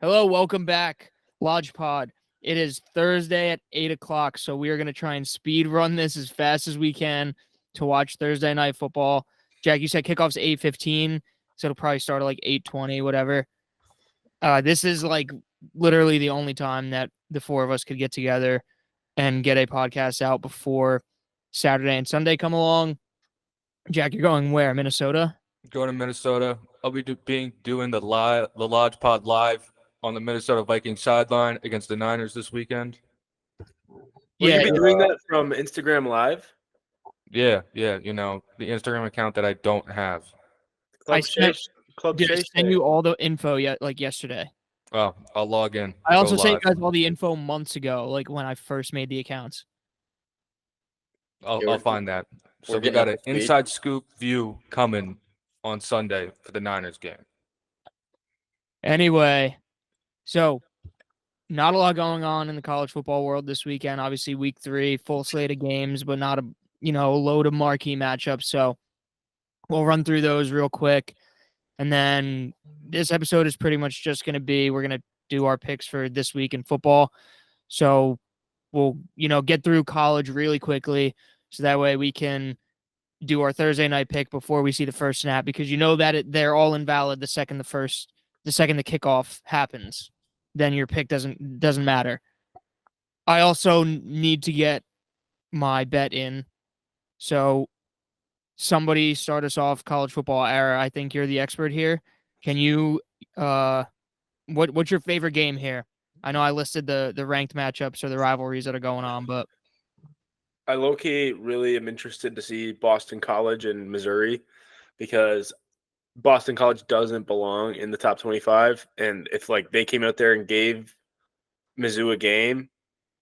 Hello, welcome back, Lodge Pod. It is Thursday at 8 o'clock, so we are going to try and speed run this as fast as we can to watch Thursday Night Football. Jack, you said kickoff's 8:15, so it'll probably start at like 8:20, whatever. This is like literally the only time that the four of us could get together and get a podcast out before Saturday and Sunday come along. Jack, you're going where? Minnesota? Going to Minnesota. I'll be doing the Lodge Pod live on the Minnesota Vikings sideline against the Niners this weekend. Will Yeah, you be doing that from Instagram Live? Yeah, you know, the Instagram account that I don't have. I sent, Club did I Shay send Shay. you all the info yesterday? Oh, I'll log in. I also go sent you live. guys all the info months ago, like when I first made the accounts. I'll find that. So we getting got up an to speed. inside scoop view coming on Sunday for the Niners game. Anyway, so not a lot going on in the college football world this weekend. Obviously, week 3, full slate of games, but not a load of marquee matchups. So we'll run through those real quick. And then this episode is pretty much just going to be, we're going to do our picks for this week in football. So we'll, get through college really quickly. So that way we can do our Thursday night pick before we see the first snap, because they're all invalid the second the kickoff happens. Then your pick doesn't matter. I also need to get my bet in. So somebody start us off, college football era. I think you're the expert here. Can you what's your favorite game here? I know I listed the ranked matchups or the rivalries that are going on, but I low-key really am interested to see Boston College and Missouri because Boston College doesn't belong in the top 25. And if like they came out there and gave Mizzou a game,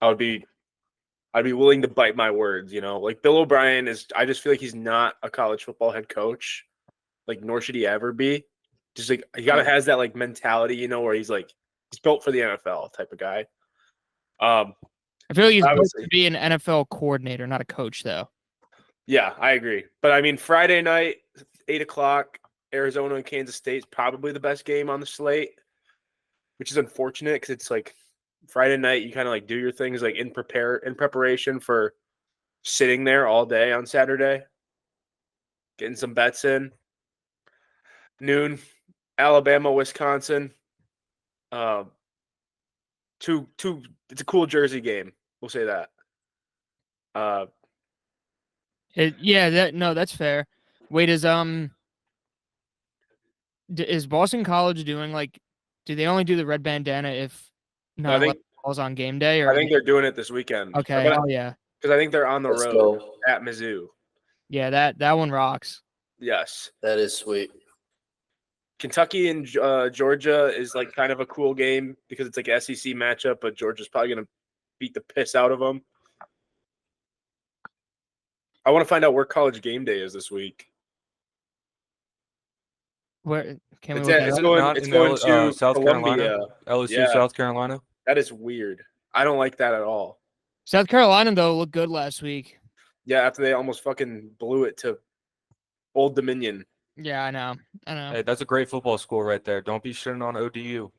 I'd be willing to bite my words, Like Bill O'Brien I just feel like he's not a college football head coach, like nor should he ever be. Just like he kind of has that like mentality, where he's built for the NFL type of guy. I feel like he's supposed Obviously. to be an NFL coordinator, not a coach, though. Yeah, I agree. But I mean, Friday night, 8 o'clock, Arizona and Kansas State is probably the best game on the slate, which is unfortunate because it's like Friday night, you kind of like do your things like in preparation for sitting there all day on Saturday, getting some bets in. Noon, Alabama, Wisconsin. It's a cool Jersey game. We'll say that. That's fair. Wait, is Boston College doing do they only do the red bandana if I think balls on game day? Or I think they're doing it this weekend. okay. But, Oh yeah, because I think they're on the Let's road go. at Mizzou. yeah. That one rocks. Yes. That is sweet. Kentucky and Georgia is like kind of a cool game because it's like an SEC matchup, but Georgia's probably going to beat the piss out of them. I want to find out where College Game Day is this week. Where can we It's look at- that it's up? going- not it's in going to South Columbia. Carolina? LSU, Yeah. South Carolina? That is weird. I don't like that at all. South Carolina though looked good last week. Yeah, after they almost fucking blew it to Old Dominion. Yeah, I know. Hey, that's a great football school right there. Don't be shitting on ODU.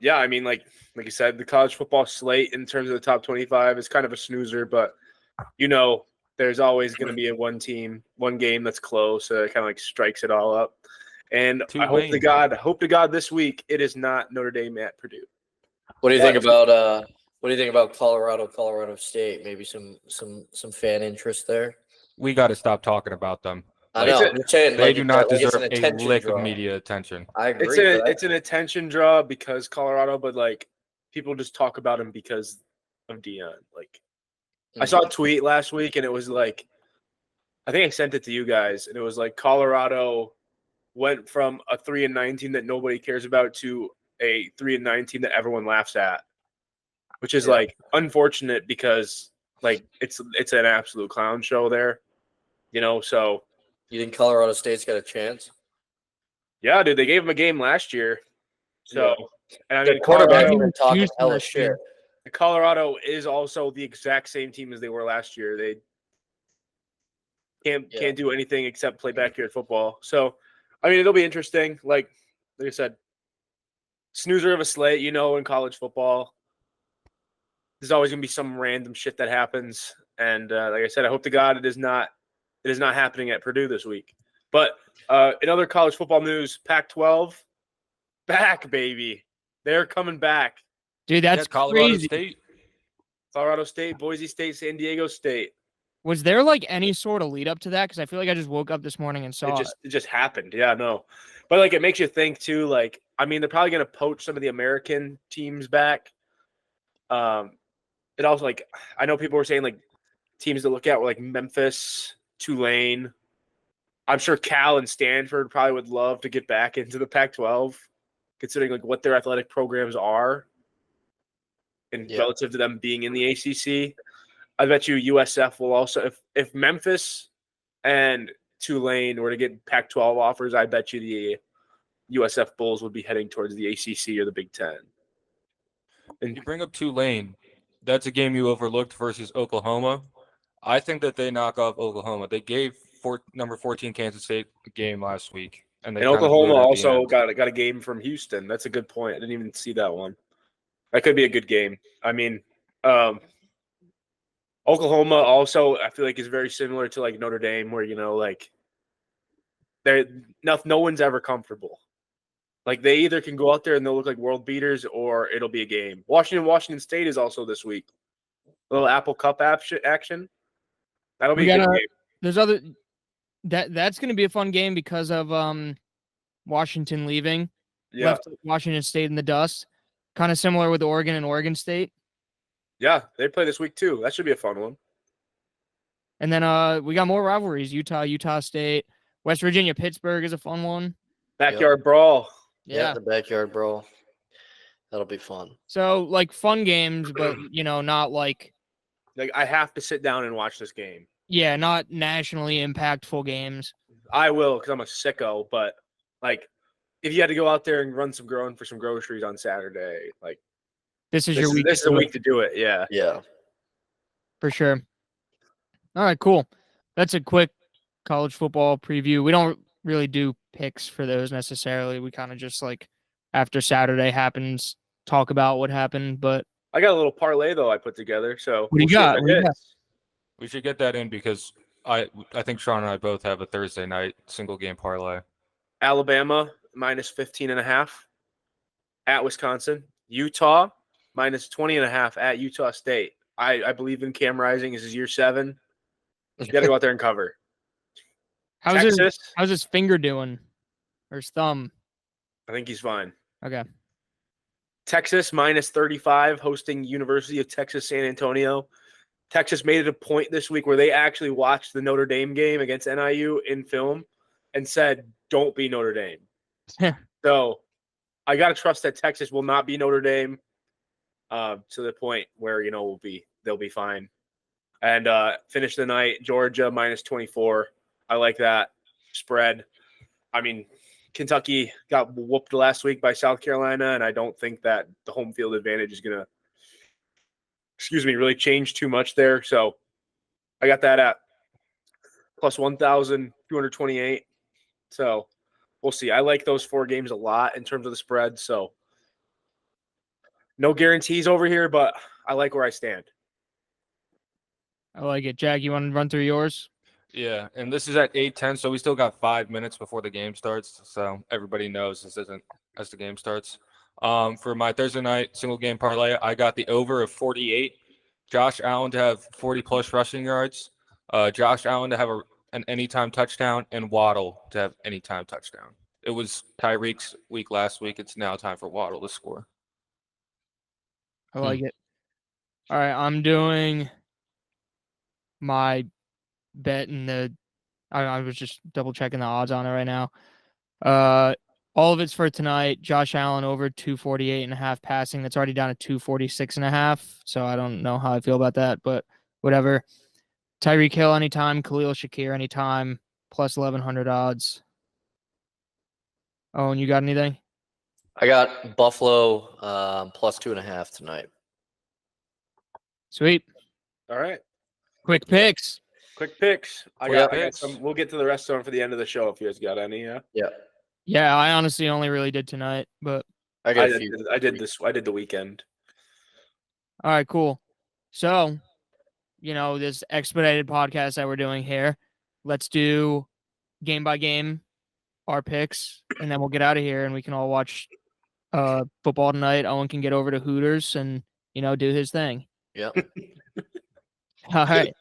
Yeah, I mean, like you said, the college football slate in terms of the top 25 is kind of a snoozer, but there's always going to be one game that's close, so it kind of like strikes it all up. And I hope to God this week it is not Notre Dame at Purdue. What do you think about Colorado State? Maybe some fan interest there. We got to stop talking about them. I know. I'm saying, They do not it's deserve an a attention lick draw. of media attention. I agree. It's an attention draw because Colorado, but like people just talk about him because of Dion. Like I saw a tweet last week and it was like, I think I sent it to you guys, and it was like Colorado went from a 3-9 team that nobody cares about to a 3-9 team that everyone laughs at, which is like unfortunate because like it's an absolute clown show there, So You think Colorado State's got a chance? yeah, dude, they gave him a game last year. So and I mean, The quarterback's Colorado- been talking Houston hella this shit. year. Colorado is also the exact same team as they were last year. They can't do anything except play backyard football. So, I mean, it'll be interesting. Like I said, snoozer of a slate, in college football. There's always gonna be some random shit that happens. And like I said, I hope to God it is not happening at Purdue this week. But in other college football news, Pac-12 back, baby. They're coming back. Dude, that's Colorado crazy. State. Colorado State, Boise State, San Diego State. Was there like any sort of lead up to that? Because I feel like I just woke up this morning and saw it. It just happened. Yeah, no. But like it makes you think too, like, I mean, they're probably gonna poach some of the American teams back. It also, like, I know people were saying like teams to look at were like Memphis, Tulane. I'm sure Cal and Stanford probably would love to get back into the Pac-12, considering like what their athletic programs are and relative to them being in the ACC. I bet you USF will also, if Memphis and Tulane were to get Pac-12 offers, I bet you the USF Bulls would be heading towards the ACC or the Big Ten. And You bring up Tulane. That's a game you overlooked versus Oklahoma. I think that they knock off Oklahoma. They gave number 14 Kansas State a game last week, and they Oklahoma also got a game from Houston. That's a good point. I didn't even see that one. That could be a good game. I mean, Oklahoma also, I feel like, is very similar to like Notre Dame, where like no one's ever comfortable. Like they either can go out there and they'll look like world beaters, or it'll be a game. Washington State is also this week. A little Apple Cup action. That'll be a good game. There's that's going to be a fun game because of Washington leaving. Yeah. Left Washington State in the dust. Kind of similar with Oregon and Oregon State. Yeah, they play this week too. That should be a fun one. And then we got more rivalries. Utah State, West Virginia, Pittsburgh is a fun one. Backyard brawl. Yeah, the backyard brawl. That'll be fun. So like fun games, but not like I have to sit down and watch this game. Yeah, not nationally impactful games. I will, because I'm a sicko, but like if you had to go out there and run for some groceries on Saturday, like this is your week. This is a week to do it. Yeah. Yeah. For sure. All right, cool. That's a quick college football preview. We don't really do picks for those necessarily. We kind of just like after Saturday happens, talk about what happened. But I got a little parlay though I put together. So what do you got? We should get that in because I think Sean and I both have a Thursday night single game parlay. Alabama minus 15.5 at Wisconsin. Utah minus 20.5 at Utah State. I believe in Cam Rising. This is year 7. You got to go out there and cover. How's his finger doing? Or his thumb? I think he's fine. Okay. Texas minus 35 hosting University of Texas San Antonio. Texas made it a point this week where they actually watched the Notre Dame game against NIU in film and said, don't be Notre Dame. So I got to trust that Texas will not be Notre Dame to the point where, they'll be fine. And finish the night, Georgia minus 24. I like that spread. I mean, Kentucky got whooped last week by South Carolina, and I don't think that the home field advantage is going to, really change too much there. So I got that at plus 1,228. So we'll see. I like those 4 games a lot in terms of the spread. So no guarantees over here, but I like where I stand. I like it. Jack, you want to run through yours? Yeah, and this is at 8:10, so we still got 5 minutes before the game starts. So everybody knows this isn't as the game starts. For my Thursday night single game parlay, I got the over of 48. Josh Allen to have 40-plus rushing yards. Josh Allen to have an anytime touchdown, and Waddle to have anytime touchdown. It was Tyreek's week last week. It's now time for Waddle to score. I like it. All right, I'm doing my bet in the I was just double checking the odds on it right now. All of it's for tonight. Josh Allen over 248.5 passing. That's already down to 246.5. So I don't know how I feel about that, but whatever. Tyreek Hill anytime, Khalil Shakir anytime, plus 1,100 odds. Oh, and you got anything? I got Buffalo plus 2.5 tonight. Sweet. All right. Quick picks. Quick picks. I Quick got picks. some. We'll get to the rest of them for the end of the show if you guys got any. Yeah. Yeah. Yeah, I honestly only really did tonight, but I got a few. I did the weekend. All right, cool. So, this expedited podcast that we're doing here, let's do game by game our picks, and then we'll get out of here and we can all watch football tonight. Owen can get over to Hooters and, do his thing. Yep. All right.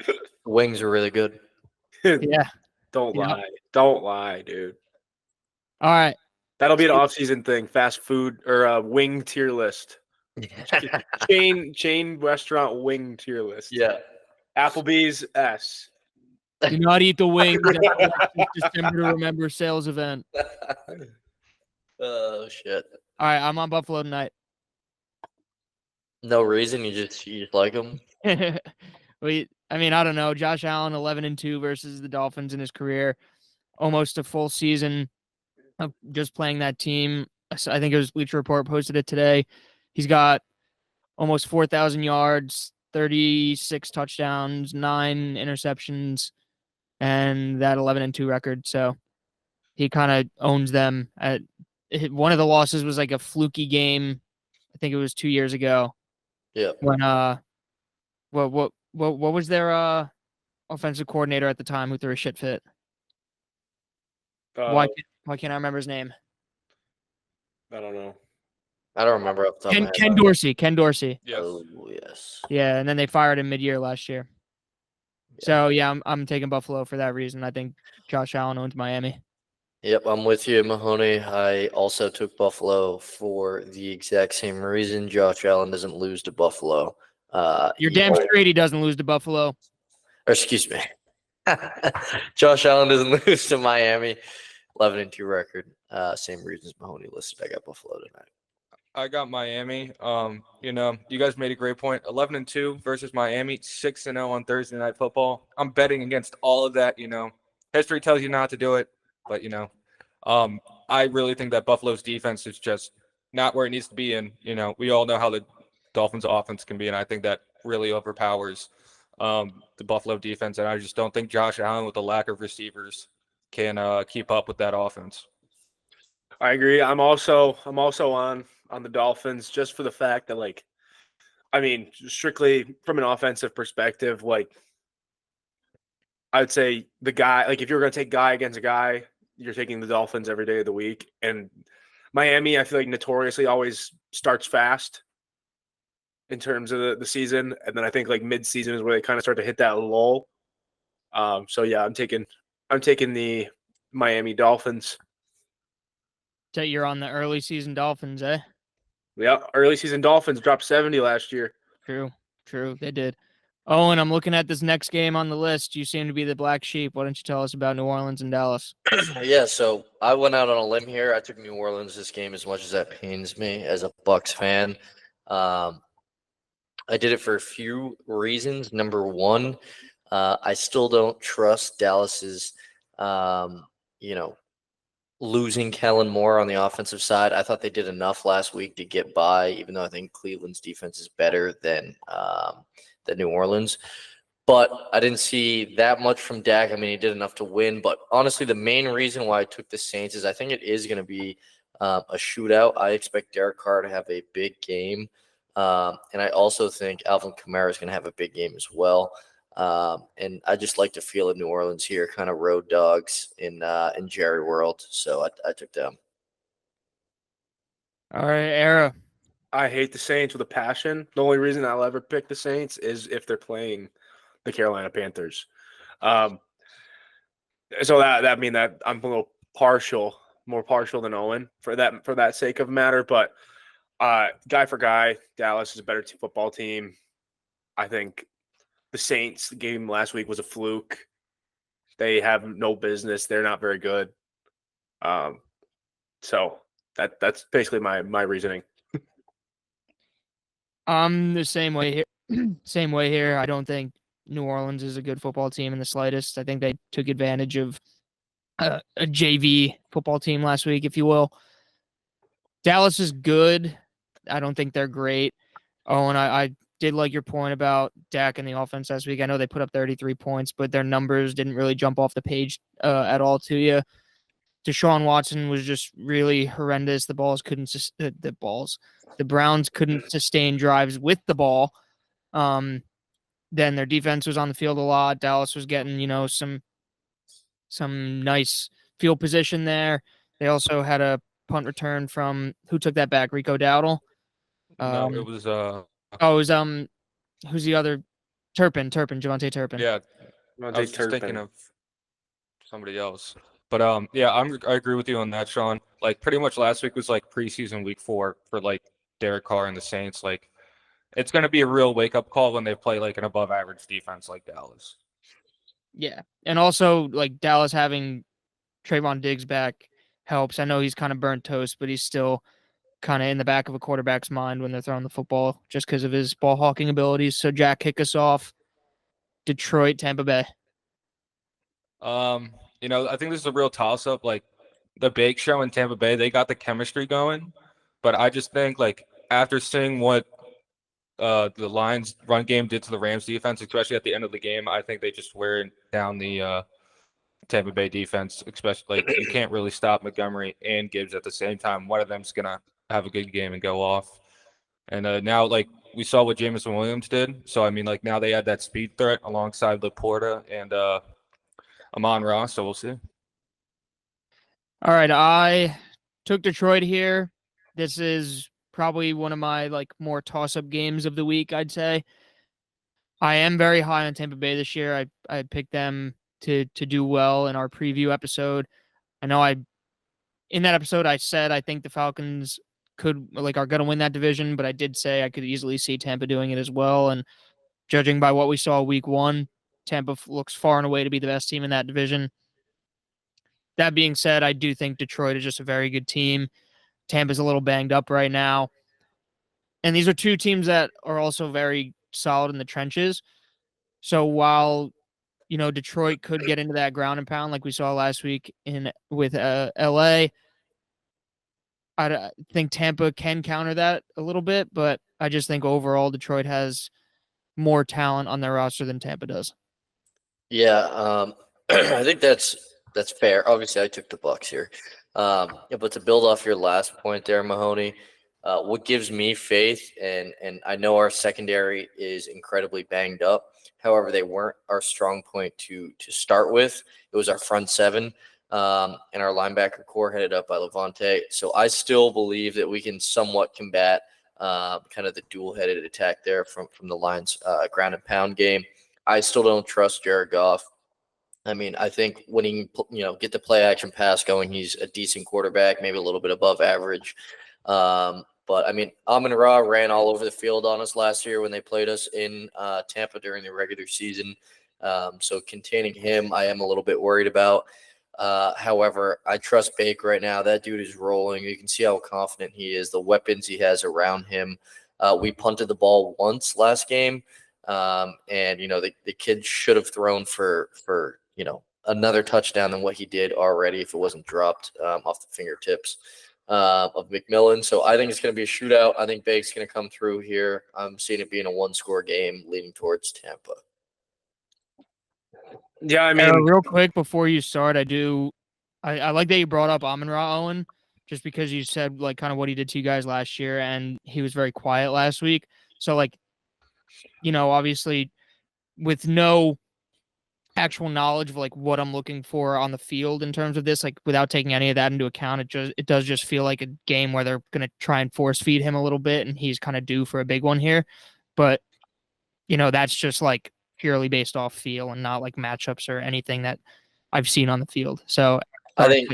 The wings are really good. Yeah. Don't Yep. lie. Don't lie, dude. All right. That'll be an off-season thing. Fast food or a wing tier list. Chain restaurant wing tier list. Yeah. Applebee's S. Do not eat the wings at the December to Remember sales event. Oh shit. All right, I'm on Buffalo tonight. No reason. You just like them. I don't know. Josh Allen 11-2 versus the Dolphins in his career, almost a full season of just playing that team. I think it was Bleacher Report posted it today. He's got almost 4,000 yards, 36 touchdowns, 9 interceptions, and that 11-2 record. So he kind of owns them. One of the losses was like a fluky game. I think it was 2 years ago. Yeah. When what was their offensive coordinator at the time who threw a shit fit? Why can't I remember his name? I don't know. I don't remember off the top of my head. Ken Dorsey. Ken Dorsey. Yes. Oh yes. Yeah, and then they fired him mid-year last year. Yeah. So yeah, I'm taking Buffalo for that reason. I think Josh Allen owns Miami. Yep, I'm with you, Mahoney. I also took Buffalo for the exact same reason. Josh Allen doesn't lose to Buffalo. You're damn straight he doesn't lose to Buffalo. Or excuse me. Josh Allen doesn't lose to Miami. 11-2 record. Same reasons Mahoney listed. I got Buffalo tonight. I got Miami. You guys made a great point. 11-2 versus Miami, 6-0 on Thursday Night Football. I'm betting against all of that. History tells you not to do it, but I really think that Buffalo's defense is just not where it needs to be. And we all know how the Dolphins' offense can be, and I think that really overpowers the Buffalo defense. And I just don't think Josh Allen, with the lack of receivers, can keep up with that offense. I agree. I'm also on the Dolphins just for the fact that strictly from an offensive perspective, I would say the guy, if you're going to take guy against a guy, you're taking the Dolphins every day of the week. And Miami, I feel like notoriously always starts fast in terms of the season. And then I think mid-season is where they kind of start to hit that lull. So yeah, I'm taking the Miami Dolphins. So you're on the early season Dolphins, eh? Yeah, early season Dolphins dropped 70 last year. True. They did. Oh, and I'm looking at this next game on the list. You seem to be the black sheep. Why don't you tell us about New Orleans and Dallas? Yeah, so I went out on a limb here. I took New Orleans this game, as much as that pains me as a Bucs fan. I did it for a few reasons. Number one, I still don't trust Dallas's, losing Kellen Moore on the offensive side. I thought they did enough last week to get by, even though I think Cleveland's defense is better than New Orleans. But I didn't see that much from Dak. I mean, he did enough to win. But honestly, the main reason why I took the Saints is I think it is going to be a shootout. I expect Derek Carr to have a big game. And I also think Alvin Kamara is going to have a big game as well. And I just like to feel in New Orleans here, kind of road dogs in Jerry World. So I took them. All right, Era. I hate the Saints with a passion. The only reason I'll ever pick the Saints is if they're playing the Carolina Panthers. So that mean that I'm a little more partial than Owen for that sake of matter. But guy for guy, Dallas is a better football team. I think the Saints game last week was a fluke. They have no business. They're not very good. So that's basically my reasoning. I'm the same way here. I don't think New Orleans is a good football team in the slightest. I think they took advantage of a JV football team last week, if you will. Dallas is good. I don't think they're great. Oh, and I did like your point about Dak and the offense last week. I know they put up 33 points, but their numbers didn't really jump off the page at all to you. Deshaun Watson was just really horrendous. The Browns couldn't sustain drives with the ball. Then their defense was on the field a lot. Dallas was getting, some nice field position there. They also had a punt return from who took that back? Rico Dowdle. No, it was It was who's the other? Javonte Turpin. yeah. I was just thinking of somebody else. But yeah, I agree with you on that, Sean. Like pretty much last week was like preseason week 4 for like Derek Carr and the Saints. Like it's going to be a real wake up call when they play like an above average defense like Dallas. Yeah, and also like Dallas having Trayvon Diggs back helps. I know he's kind of burnt toast, but he's still kind of in the back of a quarterback's mind when they're throwing the football just because of his ball hawking abilities. So Jack, kick us off. Detroit, Tampa Bay. I think this is a real toss up. Like the Bake Show in Tampa Bay, they got the chemistry going, but I just think like after seeing what the Lions run game did to the Rams defense, especially at the end of the game, I think they just wear down the Tampa Bay defense, especially like you can't really stop Montgomery and Gibbs at the same time. One of them's gonna have a good game and go off. And now like we saw what Jameson Williams did. So I mean like now they had that speed threat alongside Laporta and Amon-Ra, so we'll see. All right, I took Detroit here. This is probably one of my like more toss-up games of the week, I'd say. I am very high on Tampa Bay this year. I picked them to do well in our preview episode. I know in that episode I said I think the Falcons are going to win that division, but I did say I could easily see Tampa doing it as well. And judging by what we saw week 1, Tampa looks far and away to be the best team in that division. That being said, I do think Detroit is just a very good team. Tampa's a little banged up right now. And these are two teams that are also very solid in the trenches. So while, Detroit could get into that ground and pound like we saw last week with LA, I think Tampa can counter that a little bit, but I just think overall Detroit has more talent on their roster than Tampa does. Yeah, I think that's fair. Obviously, I took the Bucks here, but to build off your last point there, Mahoney, what gives me faith, and I know our secondary is incredibly banged up. However, they weren't our strong point to start with. It was our front seven. And our linebacker core headed up by Levante. So I still believe that we can somewhat combat kind of the dual-headed attack there from the Lions' ground and pound game. I still don't trust Jared Goff. I mean, I think when he can, get the play action pass going, he's a decent quarterback, maybe a little bit above average. But I mean, Amon-Ra ran all over the field on us last year when they played us in Tampa during the regular season. So containing him, I am a little bit worried about. However, I trust Bake right now. That dude is rolling. You can see how confident he is, the weapons he has around him. We punted the ball once last game. And, the kid should have thrown for another touchdown than what he did already if it wasn't dropped off the fingertips of McMillan. So I think it's going to be a shootout. I think Bake's going to come through here. I'm seeing it being a one-score game leading towards Tampa. Yeah, I mean, real quick before you start, I like that you brought up Amon-Ra, Owen, just because you said like kind of what he did to you guys last year, and he was very quiet last week. So like, obviously with no actual knowledge of like what I'm looking for on the field in terms of this, like without taking any of that into account, it does just feel like a game where they're going to try and force feed him a little bit, and he's kind of due for a big one here. But that's just like purely based off feel and not like matchups or anything that I've seen on the field. So I think,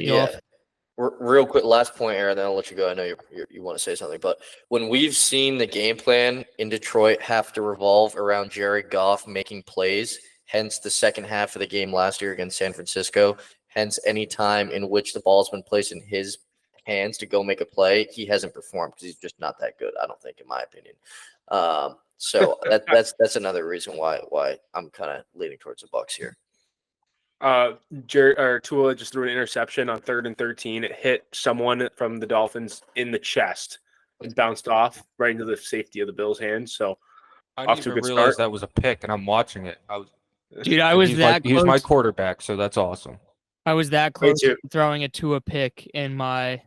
real quick, last point, Aaron, then I'll let you go. I know you want to say something, but when we've seen the game plan in Detroit have to revolve around Jared Goff making plays, hence the second half of the game last year against San Francisco, hence any time in which the ball's been placed in his hands to go make a play, he hasn't performed because he's just not that good, I don't think, in my opinion. So that's another reason why I'm kind of leaning towards the Bucks here. Tua just threw an interception on 3rd and 13. It hit someone from the Dolphins in the chest. It bounced off right into the safety of the Bills' hands. So I didn't even realize that was a pick, and I'm watching it. Dude, I was that close. He's my quarterback, so that's awesome. I was that Me close too. to throwing it to a pick in my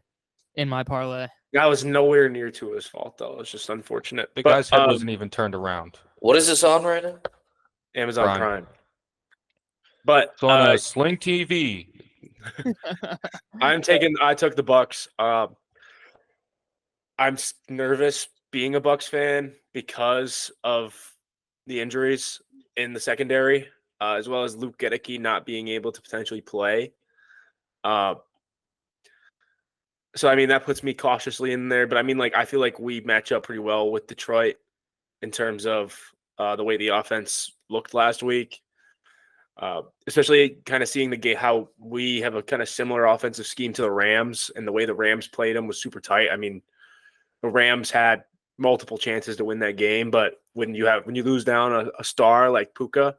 parlay. That was nowhere near Tua's fault, though. It's just unfortunate. The But guy's head wasn't even turned around. What is this on right now? Amazon Prime. Prime. But It's on Sling TV. I took the Bucks. I'm nervous being a Bucks fan because of the injuries in the secondary, as well as Luke Gedicke not being able to potentially play. So I mean that puts me cautiously in there, but I mean like I feel like we match up pretty well with Detroit in terms of the way the offense looked last week. Especially kind of seeing the game, how we have a kind of similar offensive scheme to the Rams, and the way the Rams played them was super tight. I mean, the Rams had multiple chances to win that game, but when you lose down a star like Puka,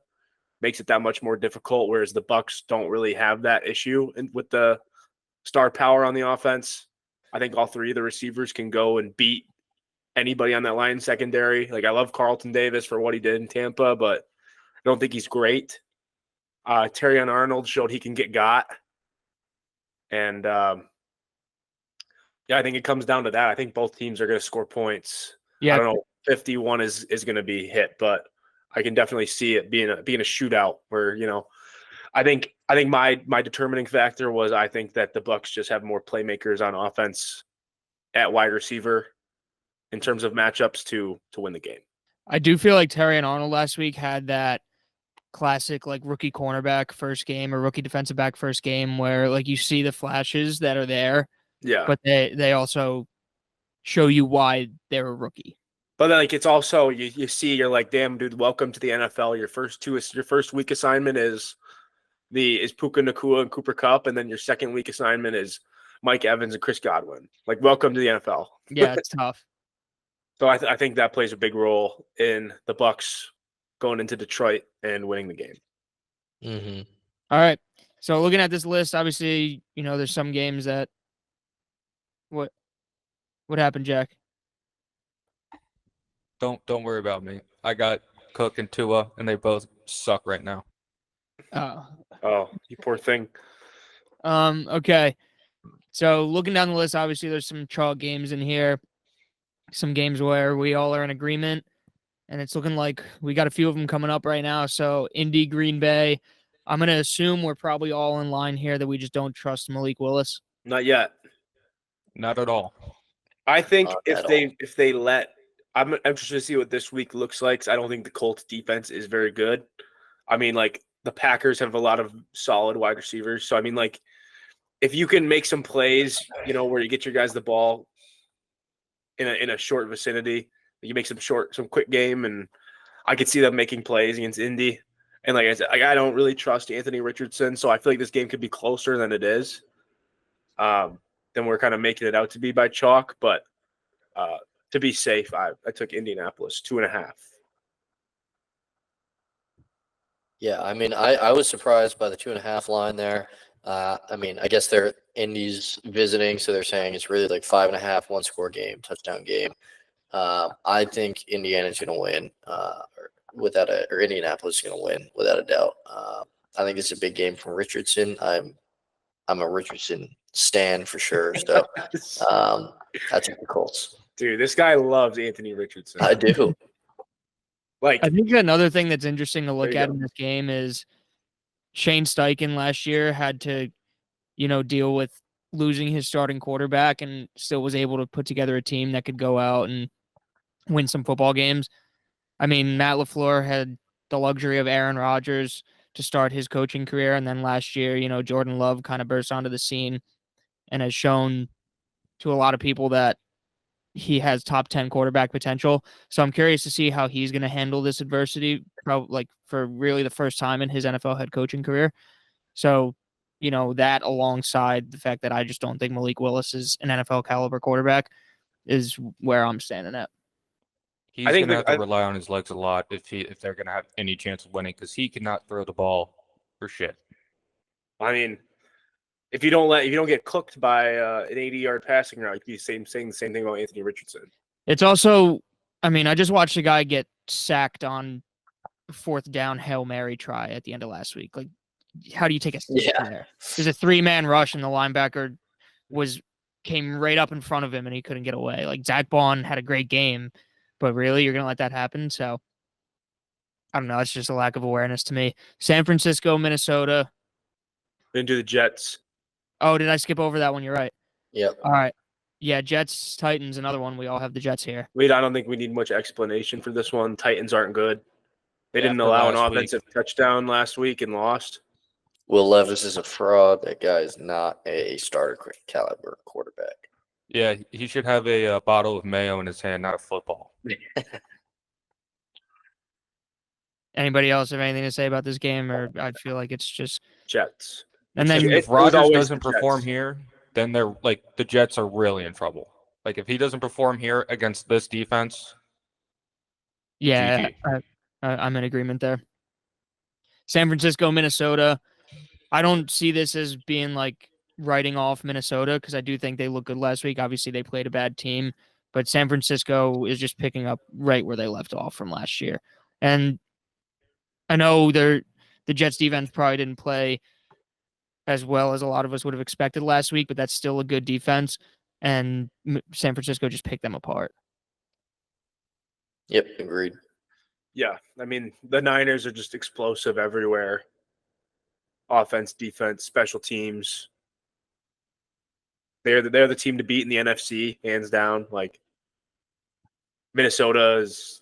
makes it that much more difficult. Whereas the Bucks don't really have that issue with the star power on the offense. I think all three of the receivers can go and beat anybody on that line secondary. Like I love Carlton Davis for what he did in Tampa, but I don't think he's great. Terrion Arnold showed he can get got. And yeah, I think it comes down to that. I think both teams are going to score points. Yeah. I don't know, 51 is going to be hit, but I can definitely see it being a shootout where, I think my determining factor was I think that the Bucks just have more playmakers on offense at wide receiver in terms of matchups to win the game. I do feel like Terrion Arnold last week had that classic like rookie cornerback first game or rookie defensive back first game where like you see the flashes that are there, Yeah. but they also show you why they're a rookie. But then, like it's also you see you're like, damn dude, welcome to the NFL. Your first week assignment is Puka Nacua and Cooper Kupp, and then your second week assignment is Mike Evans and Chris Godwin. Like welcome to the NFL. Yeah, it's tough. So I think that plays a big role in the Bucks going into Detroit and winning the game. Mm-hmm. All right. So looking at this list, obviously, there's some games that what happened, Jack? Don't worry about me. I got Cook and Tua, and they both suck right now. Oh, you poor thing. Okay. So looking down the list, obviously there's some chalk games in here. Some games where we all are in agreement, and it's looking like we got a few of them coming up right now. So Indy, Green Bay. I'm going to assume we're probably all in line here that we just don't trust Malik Willis. Not yet. Not at all. I think Not if at they let, I'm interested to see what this week looks like. 'Cause I don't think the Colts defense is very good. I mean, like the Packers have a lot of solid wide receivers. So I mean, like if you can make some plays, where you get your guys the ball in a short vicinity, you make some quick game, and I could see them making plays against Indy. And like I said, I don't really trust Anthony Richardson, so I feel like this game could be closer than it is. Than we're kind of making it out to be by chalk, but to be safe, I took Indianapolis 2.5. Yeah, I mean, I was surprised by the 2.5 line there. I mean, I guess they're Indy's visiting, so they're saying it's really like 5.5, one-score game, touchdown game. I think Indiana's going to win or Indianapolis is going to win without a doubt. I think it's a big game from Richardson. I'm a Richardson stan for sure. So I take the Colts. Dude, this guy loves Anthony Richardson. I do. Like, I think another thing that's interesting to look There you at go. in this game is Shane Steichen last year had to, deal with losing his starting quarterback and still was able to put together a team that could go out and win some football games. I mean, Matt LaFleur had the luxury of Aaron Rodgers to start his coaching career. And then last year, Jordan Love kind of burst onto the scene and has shown to a lot of people that he has top 10 quarterback potential. So I'm curious to see how he's going to handle this adversity, probably for really the first time in his NFL head coaching career. So, that alongside the fact that I just don't think Malik Willis is an NFL caliber quarterback is where I'm standing at. He's I think gonna have to rely on his legs a lot if they're gonna have any chance of winning, because he cannot throw the ball for shit. I mean, if you don't get cooked by an 80-yard passing route, you could be saying the same thing about Anthony Richardson. It's also, I just watched a guy get sacked on 4th down Hail Mary try at the end of last week. Like, how do you take a sack Yeah. there? There's a 3-man rush and the linebacker came right up in front of him and he couldn't get away. Like Zach Bond had a great game, but really you're gonna let that happen? So I don't know. It's just a lack of awareness to me. San Francisco, Minnesota. Then do the Jets. Oh, did I skip over that one? You're right. Yep. All right. Yeah, Jets, Titans, another one. We all have the Jets here. Wait, I don't think we need much explanation for this one. Titans aren't good. They didn't After allow an last week. offensive touchdown last week and lost. Will Levis is a fraud. That guy is not a starter caliber quarterback. Yeah, he should have a bottle of mayo in his hand, not a football. Anybody else have anything to say about this game? Or I feel like it's just. Jets. And then It If was Rodgers always doesn't the perform Jets. here, then they're like the Jets are really in trouble. Like if he doesn't perform here against this defense, yeah, GG. I'm in agreement there. San Francisco, Minnesota. I don't see this as being like writing off Minnesota because I do think they looked good last week. Obviously, they played a bad team, but San Francisco is just picking up right where they left off from last year. And I know the Jets defense probably didn't play as well as a lot of us would have expected last week, but that's still a good defense. And San Francisco just picked them apart. Yep, agreed. Yeah, I mean, the Niners are just explosive everywhere. Offense, defense, special teams. They're the team to beat in the NFC, hands down. Like Minnesota is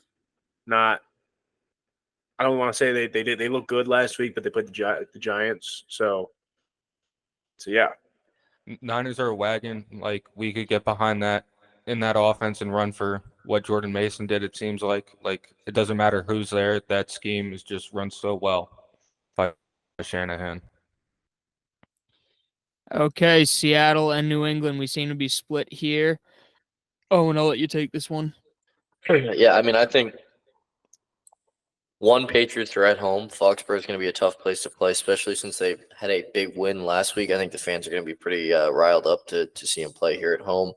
not. I don't want to say they look good last week, but they played the Giants. So yeah, Niners are a wagon. Like we could get behind that in that offense and run for what Jordan Mason did. It seems like it doesn't matter who's there. That scheme is just run so well by Shanahan. Okay, Seattle and New England. We seem to be split here. Oh, and I'll let you take this one. Yeah, I mean, I think Patriots are at home. Foxborough is going to be a tough place to play, especially since they had a big win last week. I think the fans are going to be pretty riled up to see them play here at home.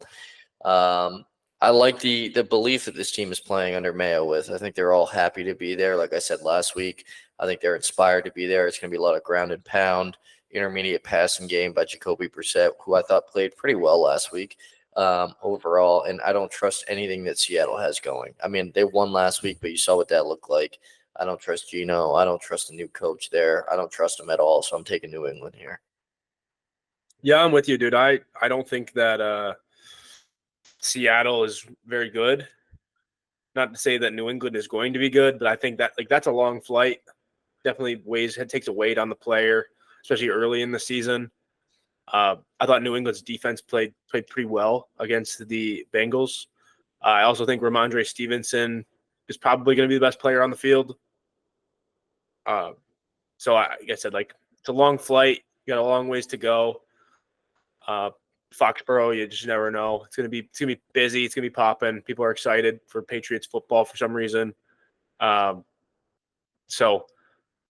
I like the belief that this team is playing under Mayo with. I think they're all happy to be there. Like I said last week, I think they're inspired to be there. It's going to be a lot of ground and pound, intermediate passing game by Jacoby Brissett, who I thought played pretty well last week overall. And I don't trust anything that Seattle has going. I mean, they won last week, but you saw what that looked like. I don't trust Geno. I don't trust the new coach there. I don't trust him at all. So I'm taking New England here. Yeah, I'm with you, dude. I don't think that Seattle is very good. Not to say that New England is going to be good, but I think that that's a long flight. Definitely takes a weight on the player, especially early in the season. I thought New England's defense played pretty well against the Bengals. I also think Ramondre Stevenson is probably going to be the best player on the field. So like I said, it's a long flight. You got a long ways to go. Foxborough, you just never know. It's gonna be busy. It's gonna be popping. People are excited for Patriots football for some reason. So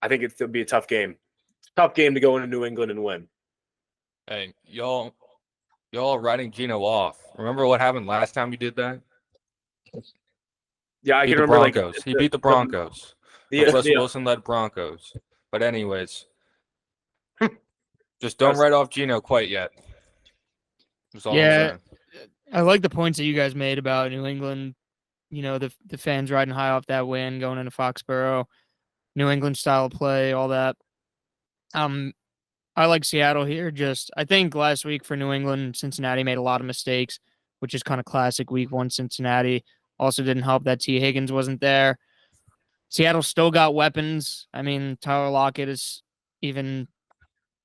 I think it'll be a tough game. It's a tough game to go into New England and win. Hey, y'all are writing Geno off. Remember what happened last time you did that? Yeah, I Beat can the remember Broncos. He beat the Broncos. The Russell Wilson led Broncos. But anyways, just don't write off Geno quite yet. That's all I'm Yeah, saying. I like the points that you guys made about New England. You know, the fans riding high off that win, going into Foxborough, New England style of play, all that. I like Seattle here. I think last week for New England, Cincinnati made a lot of mistakes, which is kind of classic week one Cincinnati. Also didn't help that T. Higgins wasn't there. Seattle still got weapons. I mean, Tyler Lockett is even,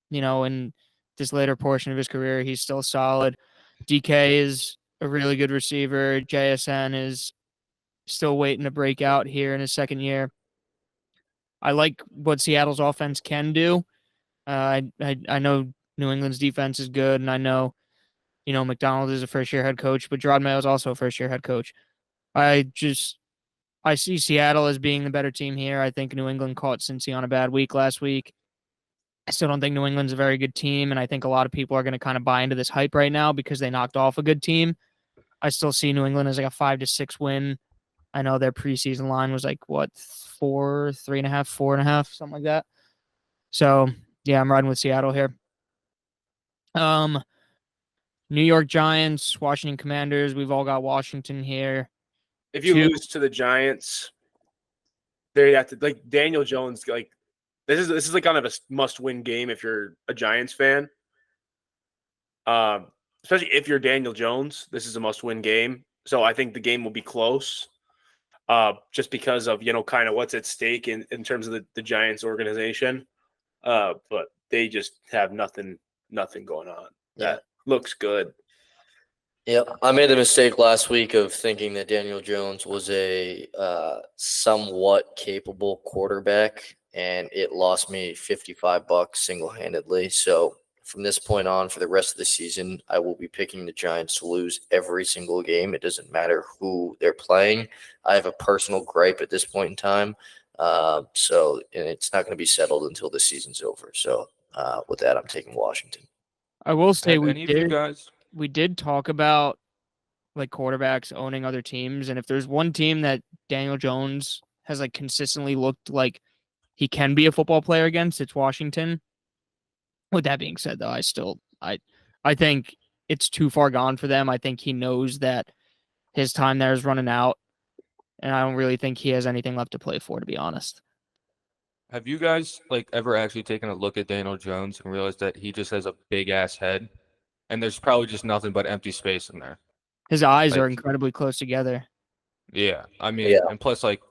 in this later portion of his career, he's still solid. DK is a really good receiver. JSN is still waiting to break out here in his second year. I like what Seattle's offense can do. I know New England's defense is good, and I know, McDonald is a first-year head coach, but Gerard Mayo is also a first-year head coach. I see Seattle as being the better team here. I think New England caught Cincy on a bad week last week. I still don't think New England's a very good team, and I think a lot of people are going to kind of buy into this hype right now because they knocked off a good team. I still see New England as like a 5-6 win. I know their preseason line was 4, 3.5, 4.5, something like that. So Yeah, I'm riding with Seattle here. New York Giants, Washington Commanders. We've all got Washington here. If you Two- lose to the Giants, they have to like Daniel Jones. Like this is like kind of a must-win game if you're a Giants fan. Especially if you're Daniel Jones, this is a must-win game. So I think the game will be close. Just because of kind of what's at stake in terms of the Giants organization. But they just have nothing going on. Yeah. That looks good. Yep, I made the mistake last week of thinking that Daniel Jones was a somewhat capable quarterback, and it lost me $55 single-handedly. So from this point on, for the rest of the season, I will be picking the Giants to lose every single game. It doesn't matter who they're playing. I have a personal gripe at this point in time, and it's not going to be settled until the season's over. So with that, I'm taking Washington. I will say Have any of you guys? we did talk about like quarterbacks owning other teams, and if there's one team that Daniel Jones has like consistently looked like he can be a football player against, it's Washington. With that being said, though, I think it's too far gone for them. I think he knows that his time there is running out, and I don't really think he has anything left to play for, to be honest. Have you guys like ever actually taken a look at Daniel Jones and realized that he just has a big ass head, and there's probably just nothing but empty space in there? His eyes are Like- incredibly close together. Yeah, I mean, Yeah. and plus, like,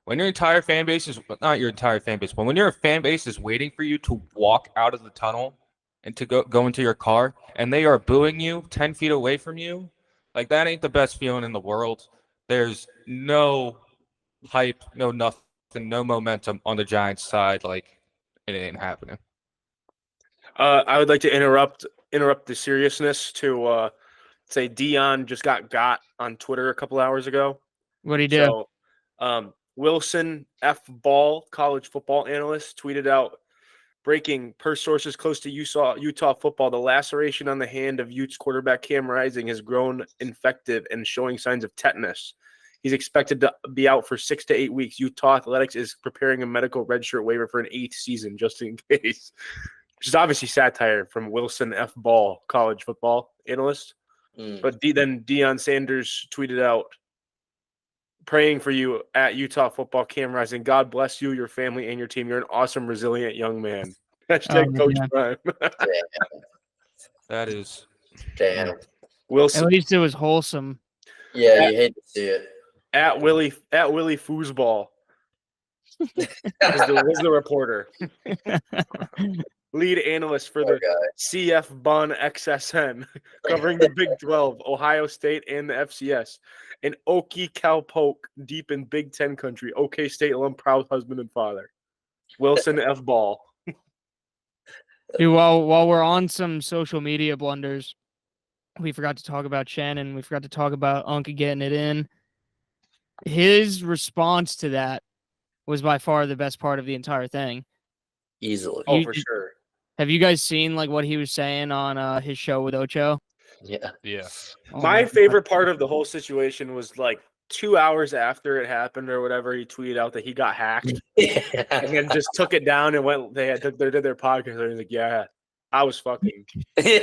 when your entire fan base is not your entire fan base, but when your fan base is waiting for you to walk out of the tunnel and to go into your car, and they are booing you 10 feet away from you, like that ain't the best feeling in the world. There's no hype, no nothing, no momentum on the Giants side. Like, it ain't happening. I would like to interrupt the seriousness to say Dion just got on Twitter a couple hours ago. What'd he do? So, Wilson F. Ball, college football analyst, tweeted out, breaking per sources close to Utah football, the laceration on the hand of Utes quarterback Cam Rising has grown infected and showing signs of tetanus. He's expected to be out for 6 to 8 weeks. Utah Athletics is preparing a medical redshirt waiver for an 8th season, just in case. Which is obviously satire from Wilson F. Ball, college football analyst. But then Deion Sanders tweeted out, praying for you at Utah football, Cam Rising. God bless you, your family, and your team. You're an awesome, resilient young man. Hashtag Coach yeah. Prime. That is. Damn. At Wilson least it was wholesome. Yeah, you hate to see it. at Willie Foosball was the reporter. Lead analyst for Poor the guy. CF Bun XSN, covering the Big 12, Ohio State, and the FCS. And Okie Cowpoke, deep in Big 10 country. OK State alum, proud husband and father. Wilson F. Ball. Dude, while we're on some social media blunders, we forgot to talk about Shannon. We forgot to talk about Unca getting it in. His response to that was by far the best part of the entire thing. Easily. Oh, You for did- sure. Have you guys seen like what he was saying on his show with Ocho? Yeah. Yeah. Oh My God. favorite part of the whole situation was like 2 hours after it happened or whatever, he tweeted out that he got hacked and then just took it down and went. They did their podcast. And he's like, "Yeah, I was fucking. I He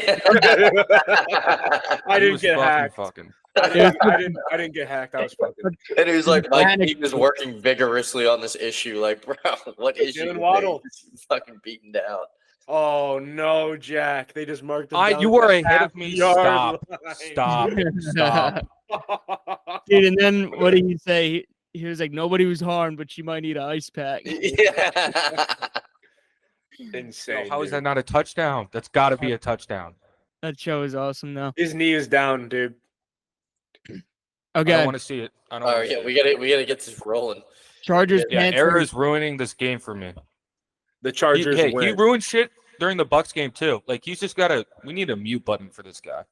didn't was get hacked. fucking. I didn't get hacked. I was fucking." And it was like Mike Panic. Pete was working vigorously on this issue. Like, bro, what issue? Jalen Waddle. Fucking beaten down. Oh no, Jack! They just marked. Him down You at were the ahead of me. half-yard Stop. line. Stop. Dude, and then what did he say? He was like, nobody was harmed, but she might need an ice pack. Yeah. Insane. How is dude. that not a touchdown? That's got to be a touchdown. That show is awesome, though. His knee is down, dude. I Okay, don't want to see it. I don't. All wanna right, see yeah, it. we gotta get this rolling. Chargers, Yeah, Panthers. error is ruining this game for me. The Chargers He win. ruined shit during the Bucks game too. Like he's just gotta. We need a mute button for this guy.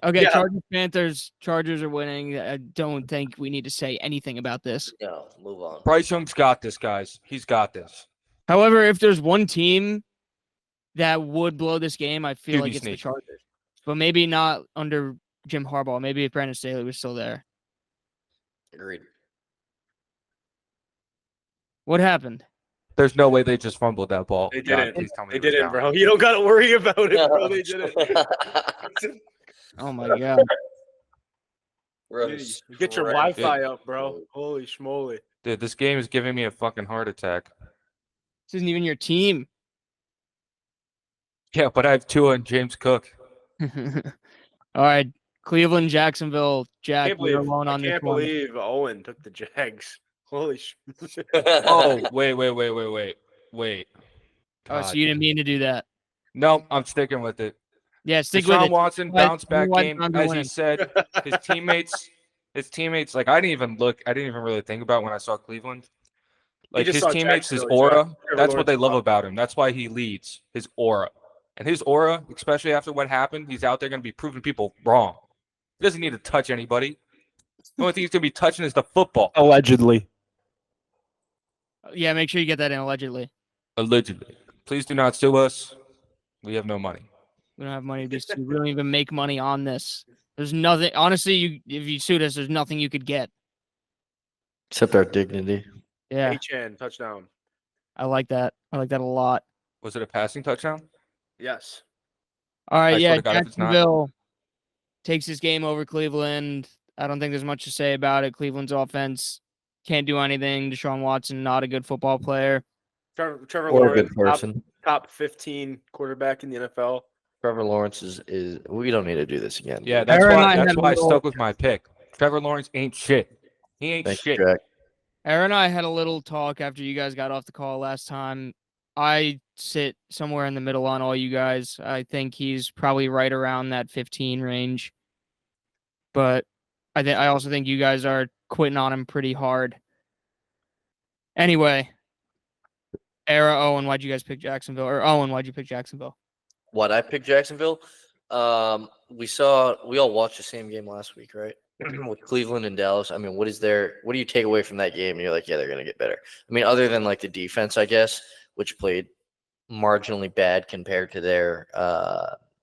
Okay, Yeah. Chargers, Panthers. Chargers are winning. I don't think we need to say anything about this. No, move on. Bryce Young's got this, guys. He's got this. However, if there's one team that would blow this game, I feel QB like it's the sneak. Chargers. But maybe not under Jim Harbaugh. Maybe if Brandon Staley was still there. Agreed. What happened? There's no way they just fumbled that ball. They God, didn't. please tell me They it was didn't, down. bro. You don't got to worry about it, bro. They didn't. Oh my god. Dude, get your Wi-Fi up, bro. Holy schmoly. Dude, this game is giving me a fucking heart attack. This isn't even your team. Yeah, but I have Tua and James Cook. All right, Cleveland, Jacksonville. Jack, Can't you're believe, alone I on this can't one. believe Owen took the Jags. Holy shit. Oh, wait. Oh, so God. you didn't mean to do that. No, I'm sticking with it. Yeah, stick with Deshaun it. Watson But bounce back what game, time to as he win? said. His teammates. Like I didn't even really think about when I saw Cleveland. Like just his saw teammates, his Jacksonville, aura. Trevor That's what they Lawrence love about him. That's why he leads. His aura, and his aura, especially after what happened, he's out there going to be proving people wrong. He doesn't need to touch anybody. The only thing he's going to be touching is the football. Allegedly. Yeah, make sure you get that in allegedly. Allegedly. Please do not sue us. We have no money. We don't have money to sue. We don't even make money on this. There's nothing. Honestly, if you sued us, there's nothing you could get. Except our dignity. Yeah, H-N, touchdown. I like that. I like that a lot. Was it a passing touchdown? Yes. All right, I yeah, swear to God, if it's not- Jacksonville takes this game over Cleveland. I don't think there's much to say about it. Cleveland's offense can't do anything. Deshaun Watson, not a good football player. Trevor Or a Lawrence, good person. top 15 quarterback in the NFL. Trevor Lawrence is we don't need to do this again. Yeah, dude. that's Aaron and I why. That's had a why I little- stuck with my pick. Trevor Lawrence ain't shit. He ain't Thank you, shit. Jack. Aaron and I had a little talk after you guys got off the call last time. I sit somewhere in the middle on all you guys. I think he's probably right around that 15 range. But I also think you guys are quitting on him pretty hard. Anyway, Owen, why'd you guys pick Jacksonville? Or Owen, why'd you pick Jacksonville? What I picked Jacksonville. We all watched the same game last week, right? With Cleveland and Dallas. I mean, what do you take away from that game? And you're like, yeah, they're gonna get better. I mean, other than like the defense, I guess, which played marginally bad compared to their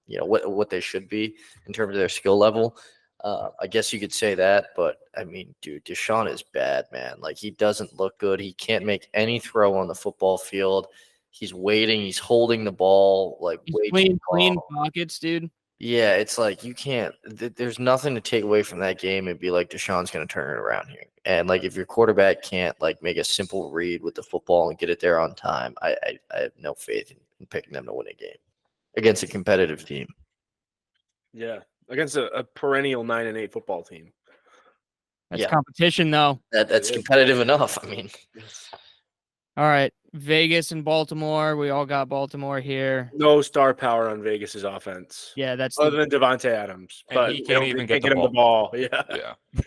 what they should be in terms of their skill level. I guess you could say that, but I mean, dude, Deshaun is bad, man. Like he doesn't look good. He can't make any throw on the football field. He's waiting. He's holding the ball like He's way playing too clean long. pockets, dude. Yeah, it's like you can't. There's nothing to take away from that game and be like Deshaun's going to turn it around here. And like if your quarterback can't like make a simple read with the football and get it there on time, I have no faith in picking them to win a game against a competitive team. Yeah. Against a perennial 9-8 football team. That's Yeah. competition, though. That's is. competitive enough. I mean, All right, Vegas and Baltimore. We all got Baltimore here. No star power on Vegas's offense. Yeah, that's Other than Devontae Adams. And But he they can't don't- even they get can't the him the ball. Yeah.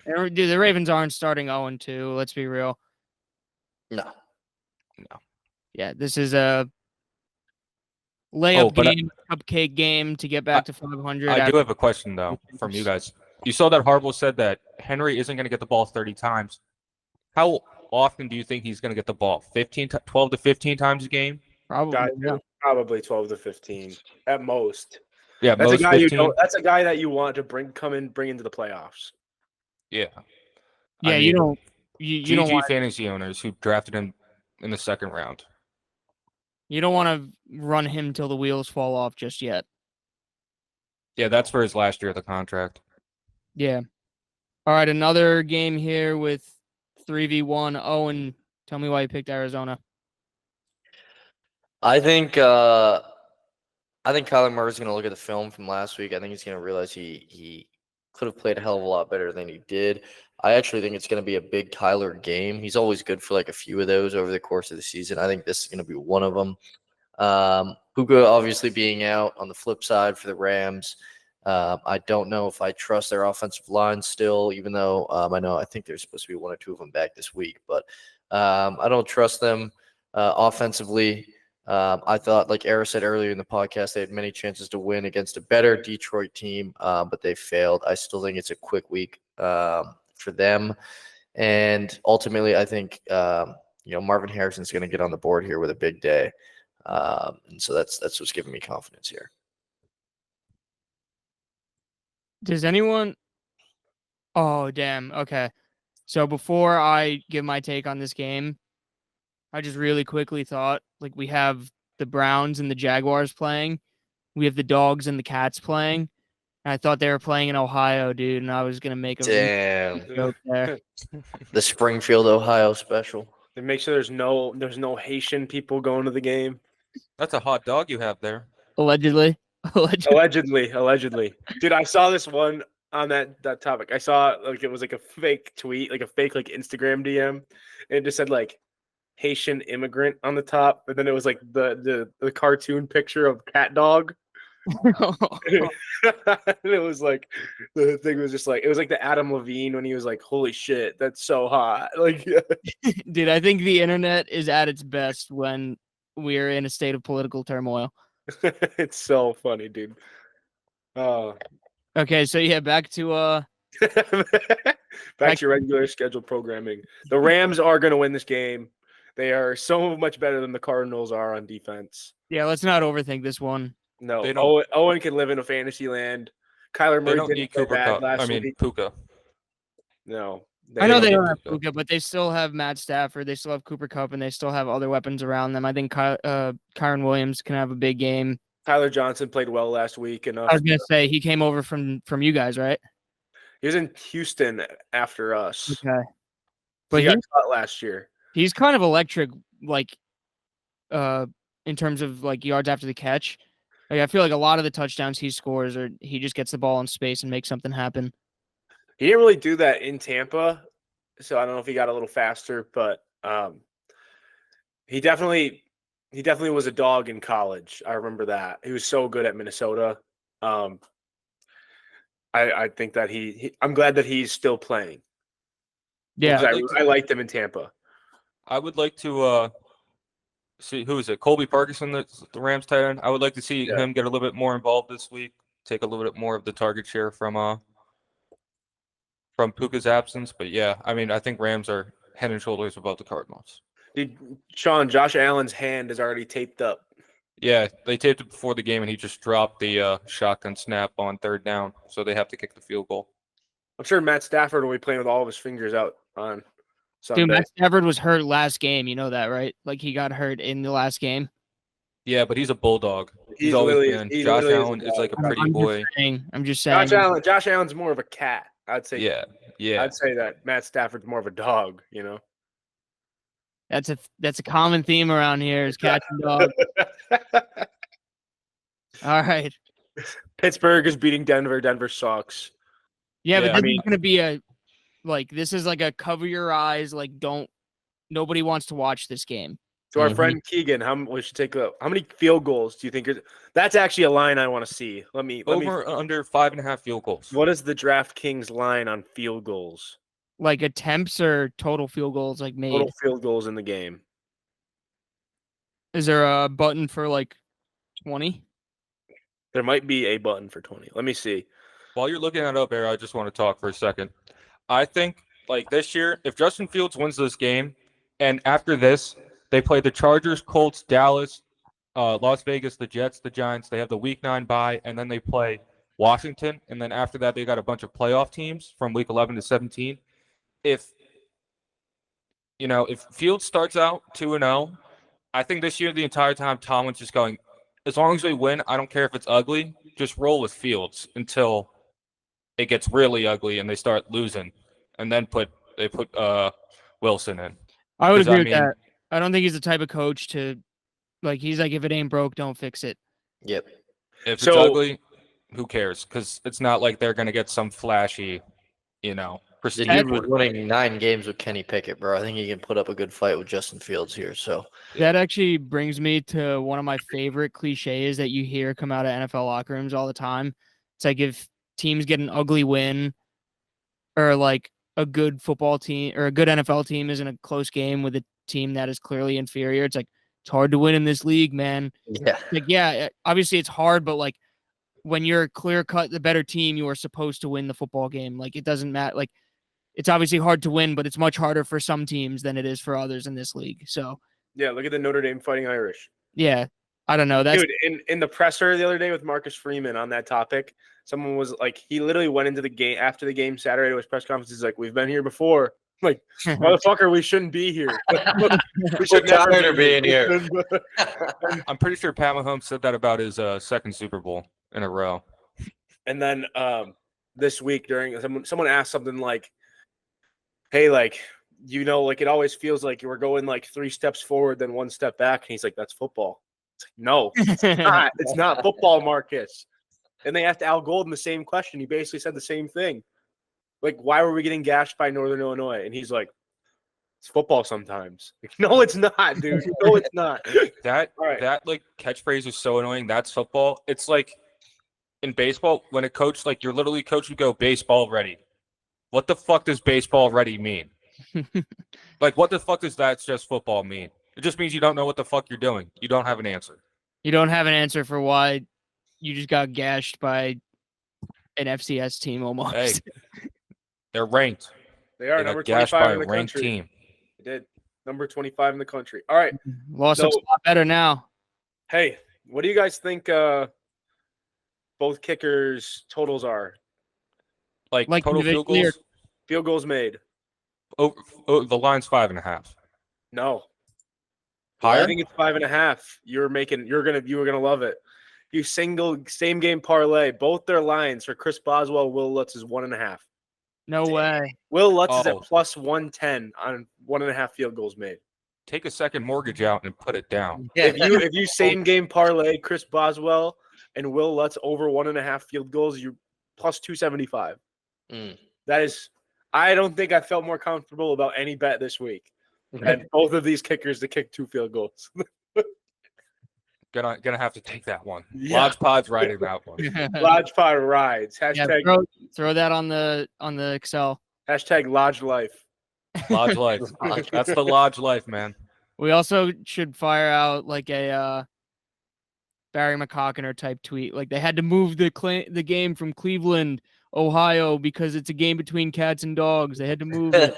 Yeah. dude. The Ravens aren't starting 0-2. Let's be real. no. Yeah, this is a layup but game, cupcake game to get back to 500. I do after- have a question though from you guys. You saw that Harbaugh said that Henry isn't going to get the ball 30 times. How often do you think he's going to get the ball? 12 to 15 times a game? Probably. Guy- Yeah. Probably 12 to 15 at most. Yeah, That's a most guy 15. that's a guy that you want to bring into the playoffs. Yeah. Yeah, I you mean, don't. You don't GG want. fantasy owners who drafted him in the second round. You don't want to run him till the wheels fall off just yet. Yeah, that's for his last year of the contract. Yeah. All right, another game here with 3v1. Owen, tell me why you picked Arizona. I think Kyler Murray's going to look at the film from last week. I think he's going to realize he could have played a hell of a lot better than he did. I actually think it's going to be a big Kyler game. He's always good for like a few of those over the course of the season. I think this is going to be one of them. Puka obviously being out on the flip side for the Rams. I don't know if I trust their offensive line still, even though I think there's supposed to be one or two of them back this week. But I don't trust them offensively. I thought, like Era said earlier in the podcast, they had many chances to win against a better Detroit team, but they failed. I still think it's a quick week for them. And ultimately, I think Marvin Harrison's going to get on the board here with a big day. And so that's what's giving me confidence here. Does anyone? Oh, damn. Okay. So before I give my take on this game, I just really quickly thought like we have the Browns and the Jaguars playing. We have the Dogs and the Cats playing. And I thought they were playing in Ohio, dude, and I was gonna make a Damn. joke there. The Springfield, Ohio special. And make sure there's no Haitian people going to the game. That's a hot dog you have there. Allegedly. Allegedly. Dude, I saw this one on that topic. I saw like it was like a fake tweet, like a fake like Instagram DM, and it just said like Haitian immigrant on the top, and then it was like the cartoon picture of cat dog. And it was like the thing was just like it was like the Adam Levine when he was like, "Holy shit, that's so hot!" Like, Dude, I think the internet is at its best when we're in a state of political turmoil. it's so funny, dude. Oh, Okay, so yeah, back to back to your regular scheduled programming. The Rams are going to win this game. They are so much better than the Cardinals are on defense. yeah, let's not overthink this one. No, They don't- Owen can live in a fantasy land. Kyler They Murray don't didn't need play Cooper bad Cup. last week. Puka. No, I know they don't don't need have Puka. Puka, but they still have Matt Stafford. They still have Cooper Cup, and they still have other weapons around them. I think Kyron Williams can have a big game. Tyler Johnson played well last week. Enough. I was gonna say he came over from you guys, right? He was in Houston after us. Okay, But but he got cut last year. he's kind of electric, like in terms of like yards after the catch. Like I feel like a lot of the touchdowns he scores, or he just gets the ball in space and makes something happen. He didn't really do that in Tampa, so I don't know if he got a little faster, but he definitely was a dog in college. I remember that. He was so good at Minnesota. I think that I'm glad that he's still playing. Yeah, because I liked him in Tampa. I would like to see who is it? Colby Parkinson, the Rams tight end. I would like to see Yeah. him get a little bit more involved this week. Take a little bit more of the target share from Puka's absence. But yeah, I mean, I think Rams are head and shoulders above the Cardinals. Dude, Sean, Josh Allen's hand is already taped up. Yeah, they taped it before the game, and he just dropped the shotgun snap on third down, so they have to kick the field goal. I'm sure Matt Stafford will be playing with all of his fingers out on Sunday. dude, Matt Stafford was hurt last game. You know that, right? Like he got hurt in the last game. Yeah, but he's a bulldog. He's always literally- been. he Josh literally is a Allen is dog. like a I'm pretty just boy. I'm just saying. Josh Allen's more of a cat. I'd say. Yeah. I'd say that Matt Stafford's more of a dog. You know. That's a common theme around here is cats and dogs. All right. Pittsburgh is beating Denver. Denver sucks. Yeah, Yeah, but I this is gonna be this is like a cover your eyes, like nobody wants to watch this game. So our Mhm. friend Keegan, how many field goals do you think? That's actually a line I want to see. Let me. Over under 5.5 field goals. What is the DraftKings line on field goals? Like attempts or total field goals like made. Total field goals in the game. Is there a button for like 20? There might be a button for 20. Let me see. While you're looking that up, Aaron, I just want to talk for a second. I think like this year, if Justin Fields wins this game, and after this, they play the Chargers, Colts, Dallas, Las Vegas, the Jets, the Giants. They have the Week 9 bye, and then they play Washington, and then after that, they got a bunch of playoff teams from Week 11 to 17. If Fields starts out 2-0, I think this year the entire time Tomlin's just going, as long as they win, I don't care if it's ugly, just roll with Fields until it gets really ugly and they start losing, and then they put Wilson in. I would 'Cause, agree with that. I don't think he's the type of coach to he's like if it ain't broke, don't fix it. Yep. If it's So- ugly, who cares? Because it's not like they're gonna get some flashy, The prestige. dude was winning 9 games with Kenny Pickett, bro. I think he can put up a good fight with Justin Fields here. So That actually brings me to one of my favorite cliches that you hear come out of NFL locker rooms all the time. It's like if teams get an ugly win or like a good football team or a good NFL team is in a close game with a team that is clearly inferior, it's like it's hard to win in this league, man. yeah, Like, yeah, obviously it's hard, but like when you're clear cut the better team, you are supposed to win the football game. Like it doesn't matter. Like it's obviously hard to win, but it's much harder for some teams than it is for others in this league. So Yeah, look at the Notre Dame Fighting Irish. yeah, I don't know. That's Dude, in the presser the other day with Marcus Freeman on that topic, someone was like, he literally went into the game after the game Saturday to his press conference. He's like, we've been here before. Like, motherfucker, we shouldn't be here. We should We're never tired of being here. I'm pretty sure Pat Mahomes said that about his second Super Bowl in a row. And then this week during someone asked something like, hey, like, like it always feels like you were going like 3 steps forward, then 1 step back. And he's like, that's football. It's like, no, it's not football, Marcus. And they asked Al Golden the same question. He basically said the same thing. Like, why were we getting gashed by Northern Illinois? And he's like, it's football sometimes. Like, no, it's not, dude. No, it's not. That right. that like catchphrase is so annoying. That's football. It's like in baseball when a coach like you're literally coach would go baseball ready. What the fuck does baseball ready mean? Like what the fuck does that just football mean? It just means you don't know what the fuck you're doing. You don't have an answer. You don't have an answer for why you just got gashed by an FCS team almost. Hey, they're ranked. They are They number got gashed 25 by in a the ranked country. team. They did. Number 25 in the country. All right. Loss looks So- a lot better now. Hey, what do you guys think both kickers' totals are? Like Like total field individually or- goals. Field goals made? The line's 5.5. No. Higher? I think it's 5.5. You're gonna love it. You same game parlay. Both their lines for Chris Boswell, Will Lutz is 1.5. No way. Will Lutz is at Oh. plus 110 on 1.5 field goals made. Take a second mortgage out and put it down. If you same game parlay Chris Boswell and Will Lutz over 1.5 field goals, you plus 275. Mm. That is, I don't think I felt more comfortable about any bet this week. And both of these kickers to kick 2 field goals. Gonna have to take that one. Yeah. Lodge Pod's riding that one. Lodge Pod rides. Yeah, Hashtag throw that on the Excel. hashtag Lodge Life. Lodge life. That's the Lodge life, man. We also should fire out like a Barry McCockiner type tweet. Like they had to move the game from Cleveland, Ohio, because it's a game between cats and dogs. They had to move it.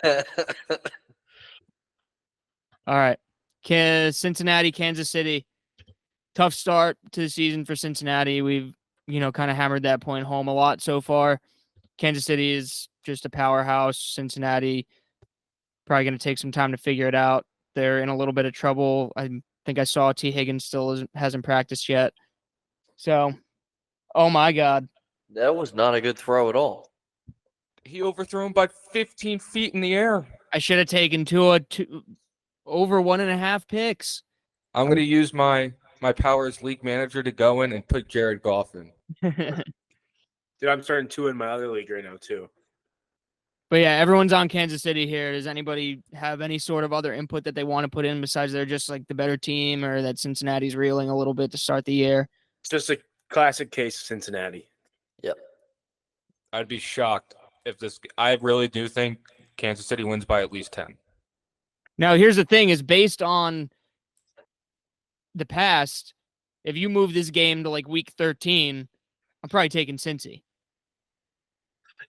All right. Cincinnati, Kansas City. Tough start to the season for Cincinnati. We've, kind of hammered that point home a lot so far. Kansas City is just a powerhouse. Cincinnati probably going to take some time to figure it out. They're in a little bit of trouble. I think I saw T. Higgins still hasn't practiced yet. So, oh my God. That was not a good throw at all. He overthrew him by 15 feet in the air. I should have taken Tua over 1.5 picks. I'm gonna use my Powers League manager to go in and put Jared Goff in. Dude, I'm starting 2 in my other league right now, too. But yeah, everyone's on Kansas City here. Does anybody have any sort of other input that they want to put in besides they're just like the better team or that Cincinnati's reeling a little bit to start the year? It's just a classic case of Cincinnati. Yep. I'd be shocked if this. I really do think Kansas City wins by at least 10. Now, here's the thing is based on the past, if you move this game to like week 13, I'm probably taking Cincy.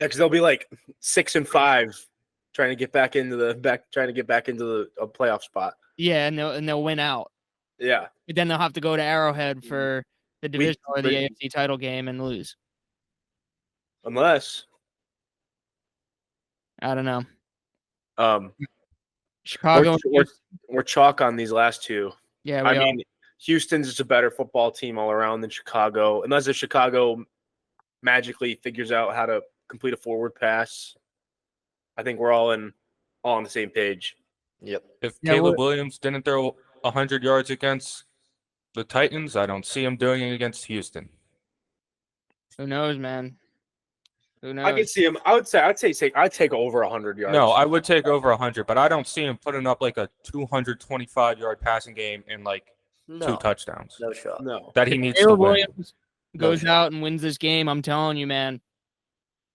Yeah, because they'll be like 6-5, trying to get back into the playoff spot. Yeah, and they'll win out. Yeah, But then they'll have to go to Arrowhead for the division or the three. AFC title game and lose. unless I don't know. um Chicago. we're chalk on these last 2. Yeah, I mean, Houston's just a better football team all around than Chicago. Unless if Chicago magically figures out how to complete a forward pass, I think we're all on the same page. Yep. If Yeah, Caleb Williams didn't throw 100 yards against the Titans, I don't see him doing it against Houston. who knows, man? Who knows? I could see him. I'd take over 100 yards. No, I would take over 100, but I don't see him putting up like a 225-yard passing game and like 2 No. touchdowns No shot. no. that he needs to Caleb win. Williams goes out and wins this game. I'm telling you, man.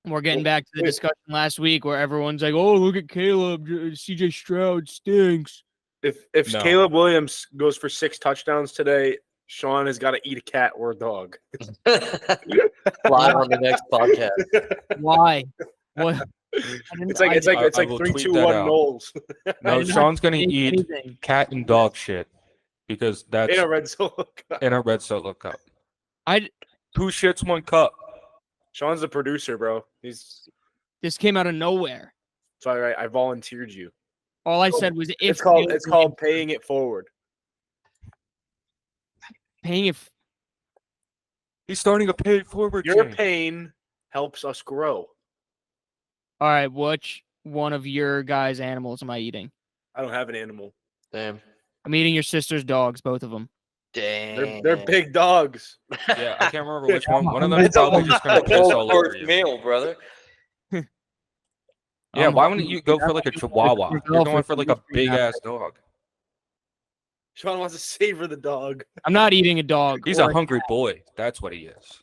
We're getting back to the discussion last week where everyone's like, "Oh, look at Caleb. CJ Stroud stinks." If No. Caleb Williams goes for 6 touchdowns today, Sean has got to eat a cat or a dog. Live on the next podcast. Why? What? It's like I will 3, tweet 2, that 1 out. Knowles No, did not Sean's gonna think eat anything. cat and dog shit because that's in a red solo cup. in a red solo cup. I 2 shits, 1 cup. Sean's the producer, bro. this came out of nowhere. It's all right. I volunteered you. All I said was if It's called Fields it's called paying it forward. paying it. He's starting a paid forward Your game. pain helps us grow. All right, which one of your guys' animals am I eating? I don't have an animal. Damn. I'm eating your sister's dogs, both of them. Damn. They're big dogs. Yeah, I can't remember which one. One of them It's probably just gonna piss all over you. meal, brother. Yeah, I'm why hungry, wouldn't you dude. go I'm for like a eating chihuahua? your You're going girlfriend for like for a big that. ass dog. Sean wants to savor the dog. I'm not eating a dog. He's or a hungry boy. That's what he is.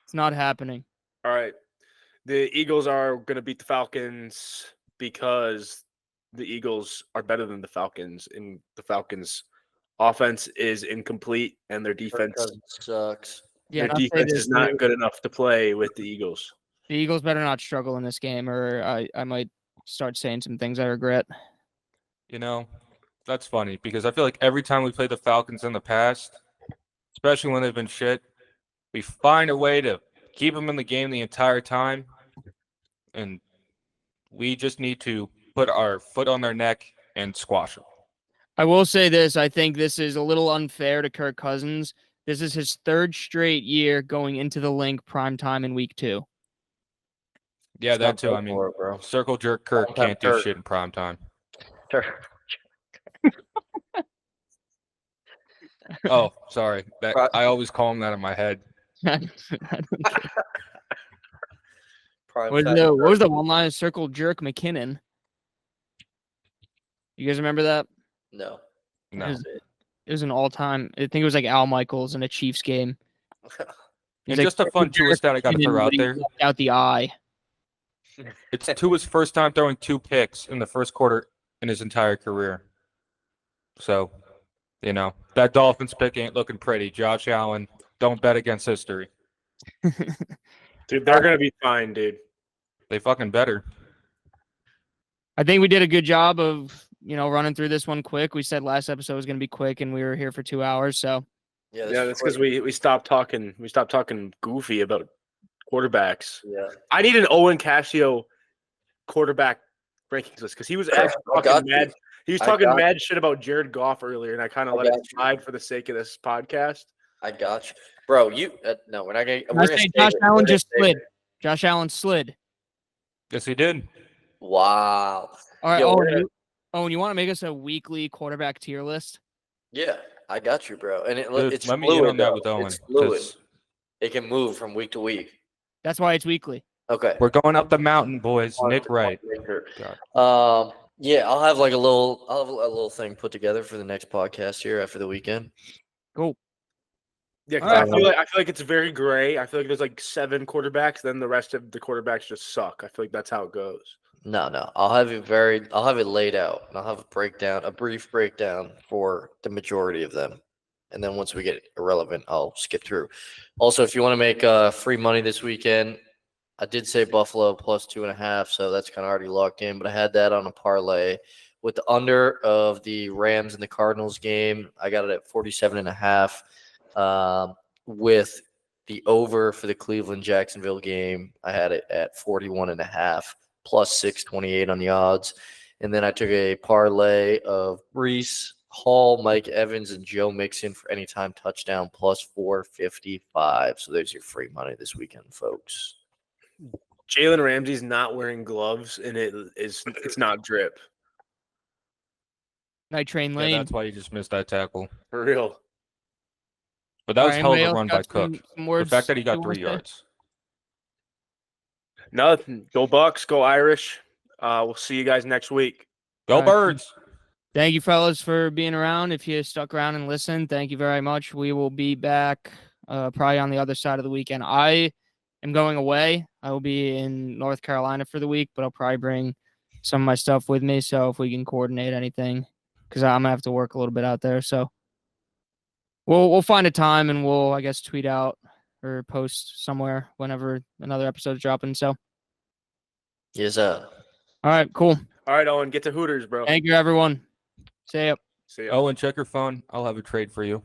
It's not happening. All right. The Eagles are going to beat the Falcons because the Eagles are better than the Falcons, and the Falcons' offense is incomplete, and their defense Sucks. Yeah, their and I'll say defense this, is not dude. good enough to play with the Eagles. The Eagles better not struggle in this game, or I might start saying some things I regret. You know, that's funny because I feel like every time we play the Falcons in the past, especially when they've been shit, we find a way to keep them in the game the entire time. And we just need to put our foot on their neck and squash them. I will say this. I think this is a little unfair to Kirk Cousins. This is his third straight year going into the Link prime time in week 2. Yeah, It's that not too. built I mean, for it, bro. circle jerk Kirk Prime-time can't do Kirk. shit in prime time. Oh, sorry. That Pri- I always call him that in my head. Prime What time was the one line? Circle jerk McKinnon. You guys remember that? No. No. It was an all-time. I think it was like Al Michaels in a Chiefs game. He's And like, just a "Circle fun Tua jerk stat I got to McKinnon," throw but out he there. left out the eye. It's Tua's first time throwing 2 picks in the first quarter in his entire career. So, you know, that Dolphins pick ain't looking pretty. Josh Allen, don't bet against history. Dude, they're going to be fine, dude. They fucking better. I think we did a good job of, running through this one quick. We said last episode was going to be quick, and we were here for 2 hours. So Yeah, Yeah, that's because we stopped talking. We stopped talking goofy about quarterbacks. Yeah. I need an Owen Cascio quarterback rankings list because he was actually I got talking you. mad. He was I talking got mad shit about Jared Goff earlier, and I kind of I let it got you. slide for the sake of this podcast. I got you. Bro, you no, we're not going to I say Josh Allen just slid. Josh Allen slid. Yes, he did. Wow. All right, Yo, we're Owen, you want to make us a weekly quarterback tier list? Yeah, I got you, bro. And Dude, it's let me fluid, in on that though. with Owen. It's fluid. 'Cause It can move from week to week. That's why it's weekly. Okay. we're going up the mountain, boys. Nick Wright. God. Yeah, I'll have a little thing put together for the next podcast here after the weekend. Cool. Yeah, 'cause All I right. feel like it's very gray. I feel like there's like 7 quarterbacks, then the rest of the quarterbacks just suck. I feel like that's how it goes. No. I'll have it laid out. And I'll have a brief breakdown for the majority of them. And then once we get irrelevant, I'll skip through. Also, if you want to make free money this weekend, I did say Buffalo plus 2.5, so that's kind of already locked in. But I had that on a parlay with the under of the Rams and the Cardinals game. I got it at 47.5. With the over for the Cleveland Jacksonville game, I had it at 41.5 plus 628 on the odds. And then I took a parlay of Brees Hall, Mike Evans, and Joe Mixon for anytime touchdown plus 455. So there's your free money this weekend, folks. Jalen Ramsey's not wearing gloves, and it's not drip. Night Train Yeah, Lane. that's why you just missed that tackle. For real. But that All was right, hell of anybody a else run got by Cook. some The words fact that he they got wanna 3 say? yards. Nothing. Go Bucks. Go Irish. We'll see you guys next week. Go All right. Birds. Thank you, fellas, for being around. If you stuck around and listened, thank you very much. We will be back probably on the other side of the weekend. I am going away. I will be in North Carolina for the week, but I'll probably bring some of my stuff with me. So if we can coordinate anything, because I'm gonna have to work a little bit out there. So we'll find a time and we'll, I guess, tweet out or post somewhere whenever another episode's dropping. So Yes, all right, cool. All right, Owen. Get to Hooters, bro. Thank you, everyone. See ya. See ya. Oh, and check your phone. I'll have a trade for you.